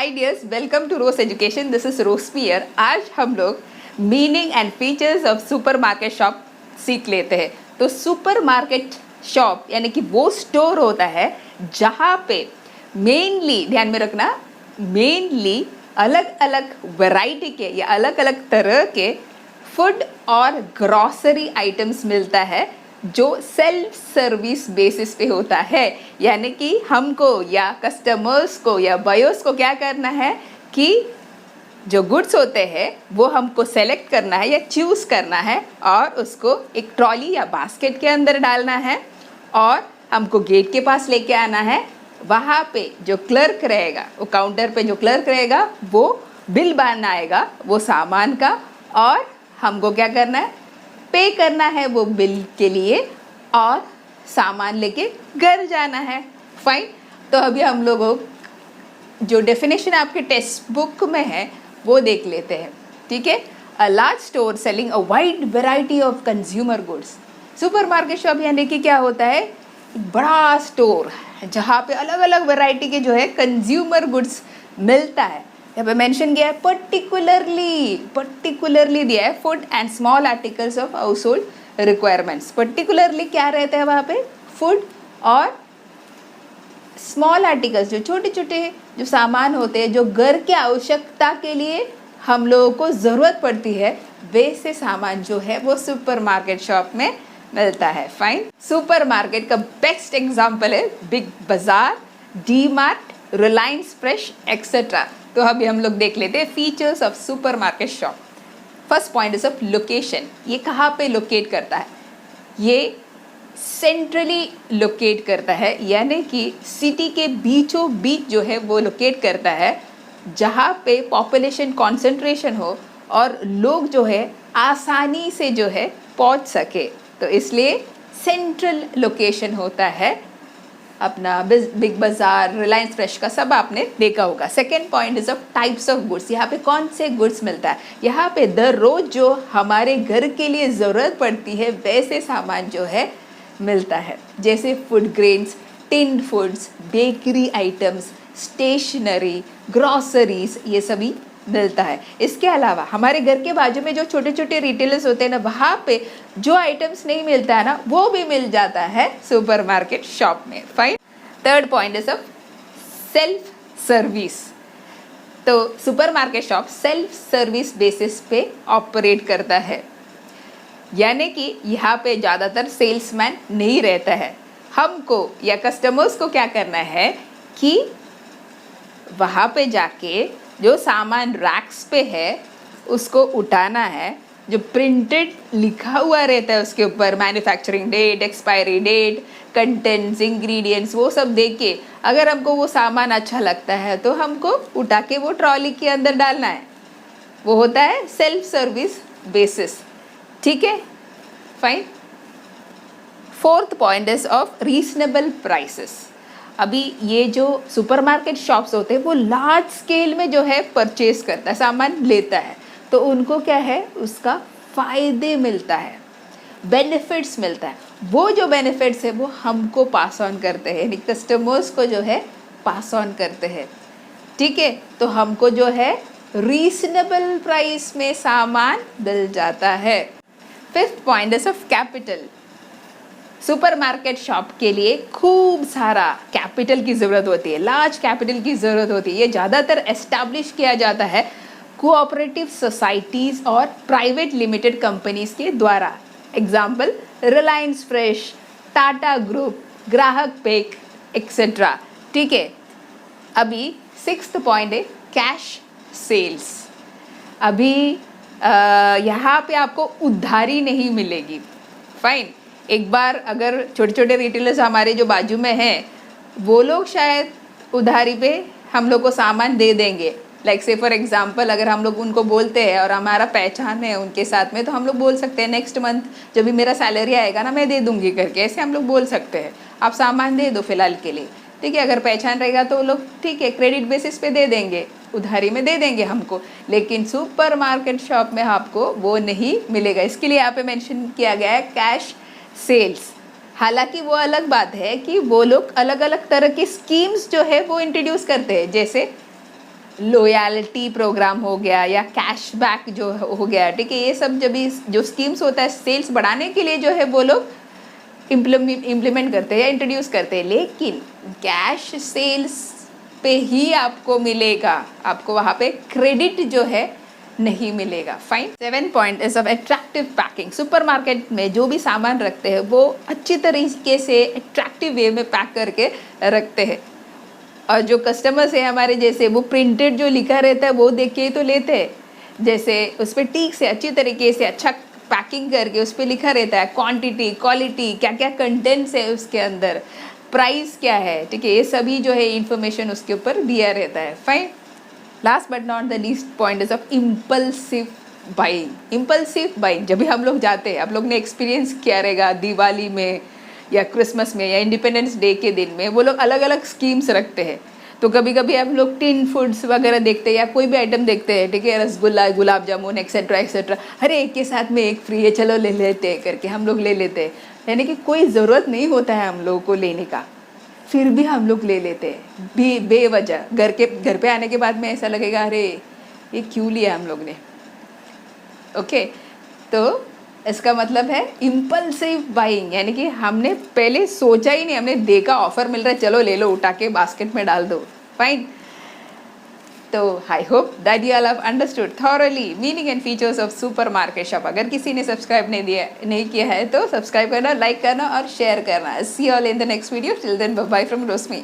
Hi dears, welcome to Rose education. This is Rose पियर। आज हम लोग meaning and features of supermarket shop सीख लेते हैं। तो सुपरमार्केट शॉप यानी कि वो स्टोर होता है जहाँ पे मेनली, ध्यान में रखना, मेनली अलग अलग वैरायटी के या अलग अलग तरह के फूड और ग्रॉसरी आइटम्स मिलता है जो सेल्फ सर्विस बेसिस पे होता है। यानी कि हमको या कस्टमर्स को या बायर्स को क्या करना है कि जो गुड्स होते हैं वो हमको सेलेक्ट करना है या चूज़ करना है और उसको एक ट्रॉली या बास्केट के अंदर डालना है और हमको गेट के पास लेके आना है। वहाँ पे जो क्लर्क रहेगा, वो काउंटर पे जो क्लर्क रहेगा वो बिल बनाएगा वो सामान का और हमको क्या करना है, पे करना है वो बिल के लिए और सामान लेके घर जाना है। फाइन। तो अभी हम लोगों जो डेफिनेशन आपके टेक्स्ट बुक में है वो देख लेते हैं। ठीक है। A large store selling a wide variety of consumer goods. Supermarket shop यानी कि क्या होता है, एक बड़ा स्टोर जहाँ पे अलग अलग वैरायटी के जो है कंज्यूमर गुड्स मिलता है। यहाँ पे मेंशन किया है पर्टिकुलरली दिया है food and small articles of house hold requirements. Particularly क्या रहता है वहाँ पे, फूड और स्मॉल आर्टिकल्स, जो छोटे छोटे जो सामान होते हैं जो घर की आवश्यकता के लिए हम लोगों को ज़रूरत पड़ती है, वैसे सामान जो है वो सुपरमार्केट शॉप में मिलता है। फाइन। सुपरमार्केट का बेस्ट एग्जाम्पल है बिग बाजार, D mart, Reliance fresh etcetera. तो अभी हम लोग देख लेते हैं features of supermarket shop. First point is of location. ये कहाँ पे लोकेट करता है, ये सेंट्रली लोकेट करता है, यानी कि सिटी के बीचों बीच जो है वो लोकेट करता है जहाँ पे पॉपुलेशन कॉन्सेंट्रेशन हो और लोग जो है आसानी से जो है पहुँच सके। तो इसलिए सेंट्रल लोकेशन होता है अपना बिग बाजार, रिलायंस फ्रेश का सब आपने देखा होगा। Second point is of types of goods. यहाँ पे कौन से गुड्स मिलता है, यहाँ पे दर रोज जो हमारे घर के लिए ज़रूरत पड़ती है वैसे सामान जो है मिलता है, जैसे food grains, tinned foods, bakery items, stationery, groceries, ये सभी मिलता है। इसके अलावा हमारे घर के बाजू में जो छोटे छोटे रिटेलर्स होते हैं ना, वहाँ पे जो आइटम्स नहीं मिलता है ना वो भी मिल जाता है सुपरमार्केट शॉप में। Fine. Third point is of self service. तो supermarket shop self service basis पे ऑपरेट करता है, यानी कि यहाँ पे ज़्यादातर सेल्समैन नहीं रहता है। हमको या कस्टमर्स को क्या करना है कि वहाँ पे जाके जो सामान रैक्स पे है उसको उठाना है, जो प्रिंटेड लिखा हुआ रहता है उसके ऊपर manufacturing date, expiry date, contents, ingredients, वो सब देख के अगर हमको वो सामान अच्छा लगता है तो हमको उठा के वो ट्रॉली के अंदर डालना है। वो होता है सेल्फ सर्विस बेसिस। ठीक है। Fine. Fourth point is of reasonable prices. अभी ये जो सुपरमार्केट शॉप्स होते हैं वो लार्ज स्केल में जो है परचेज करता है, सामान लेता है, तो उनको क्या है, उसका फ़ायदे मिलता है, बेनिफिट्स मिलता है। वो जो बेनिफिट्स है वो हमको पास ऑन करते हैं, यानी कस्टमर्स को जो है पास ऑन करते हैं। ठीक है। तो हमको जो है रीजनेबल प्राइस में सामान मिल जाता है। Fifth point is of capital. Supermarket shop के लिए खूब सारा कैपिटल की ज़रूरत होती है, लार्ज कैपिटल की ज़रूरत होती है। ये ज़्यादातर एस्टैब्लिश किया जाता है कोऑपरेटिव सोसाइटीज़ और प्राइवेट लिमिटेड कंपनीज़ के द्वारा। Example Reliance fresh, Tata group, ग्राहक पेक एक्सेट्रा। ठीक है। अभी सिक्स्थ पॉइंट है कैश सेल्स। अभी यहाँ पे आपको उधारी नहीं मिलेगी। फाइन। एक बार अगर छोटे छोटे रिटेलर्स हमारे जो बाजू में हैं वो लोग शायद उधारी पे हम लोग को सामान दे देंगे। लाइक से फॉर एग्जांपल अगर हम लोग उनको बोलते हैं और हमारा पहचान है उनके साथ में, तो हम लोग बोल सकते हैं नेक्स्ट मंथ जब भी मेरा सैलरी आएगा ना मैं दे दूँगी करके, ऐसे हम लोग बोल सकते हैं। आप सामान दे दो फिलहाल के लिए। ठीक है। अगर पहचान रहेगा तो वो लोग ठीक है क्रेडिट बेसिस पे दे देंगे, उधारी में दे देंगे हमको। लेकिन सुपरमार्केट शॉप में आपको वो नहीं मिलेगा। इसके लिए यहाँ पे मेंशन किया गया है कैश सेल्स। हालांकि वो अलग बात है कि वो लोग अलग अलग तरह की स्कीम्स जो है वो इंट्रोड्यूस करते हैं, जैसे लॉयल्टी प्रोग्राम हो गया या कैशबैक जो हो गया, ठीक है, ये सब जब जो स्कीम्स होता है सेल्स बढ़ाने के लिए जो है वो लोग इम्प्लीमेंट करते हैं या इंट्रोड्यूस करते हैं, लेकिन कैश सेल्स पे ही आपको मिलेगा, आपको वहाँ पे क्रेडिट जो है नहीं मिलेगा। Fine. 7 point is of attractive packing. Supermarket में जो भी सामान रखते हैं वो अच्छी तरीके से अट्रैक्टिव वे में पैक करके रखते हैं, और जो कस्टमर्स है हमारे जैसे वो प्रिंटेड जो लिखा रहता है वो देख के ही तो लेते हैं, जैसे उस पर ठीक से अच्छी तरीके से अच्छा पैकिंग करके उस पर लिखा रहता है क्वांटिटी, क्वालिटी, क्या क्या कंटेंट्स है उसके अंदर, प्राइस क्या है, ठीक है, ये सभी जो है इंफॉर्मेशन उसके ऊपर दिया रहता है। Fine. Last but not the least point is of impulsive buying. Impulsive buying जब भी हम लोग जाते हैं, आप लोग ने एक्सपीरियंस किया रहेगा दिवाली में या क्रिसमस में या इंडिपेंडेंस डे के दिन में, वो लोग अलग अलग स्कीम्स रखते हैं। तो कभी कभी हम लोग टिन फूड्स वगैरह देखते हैं या कोई भी आइटम देखते हैं, ठीक है, रसगुल्ला, गुलाब जामुन एक्सेट्रा एक्सेट्रा, अरे एक के साथ में एक फ्री है, चलो ले लेते हैं करके हम लोग ले लेते हैं, यानी कि कोई ज़रूरत नहीं होता है हम लोगों को लेने का, फिर भी हम लोग ले लेते हैं बेवजह। घर पे आने के बाद में ऐसा लगेगा अरे ये क्यों लिया हम लोग ने। ओके, तो इसका मतलब है इम्पल्सिव बाइंग, यानी कि हमने पहले सोचा ही नहीं, हमने देखा ऑफर मिल रहा है चलो ले लो, उठा के बास्केट में डाल दो। फाइन। तो I hope that you all have understood thoroughly meaning and features of super market shop. अगर किसी ने सब्सक्राइब नहीं किया है तो सब्सक्राइब करना, लाइक करना और शेयर करना। See all in the next video. Till then bye from Roshni.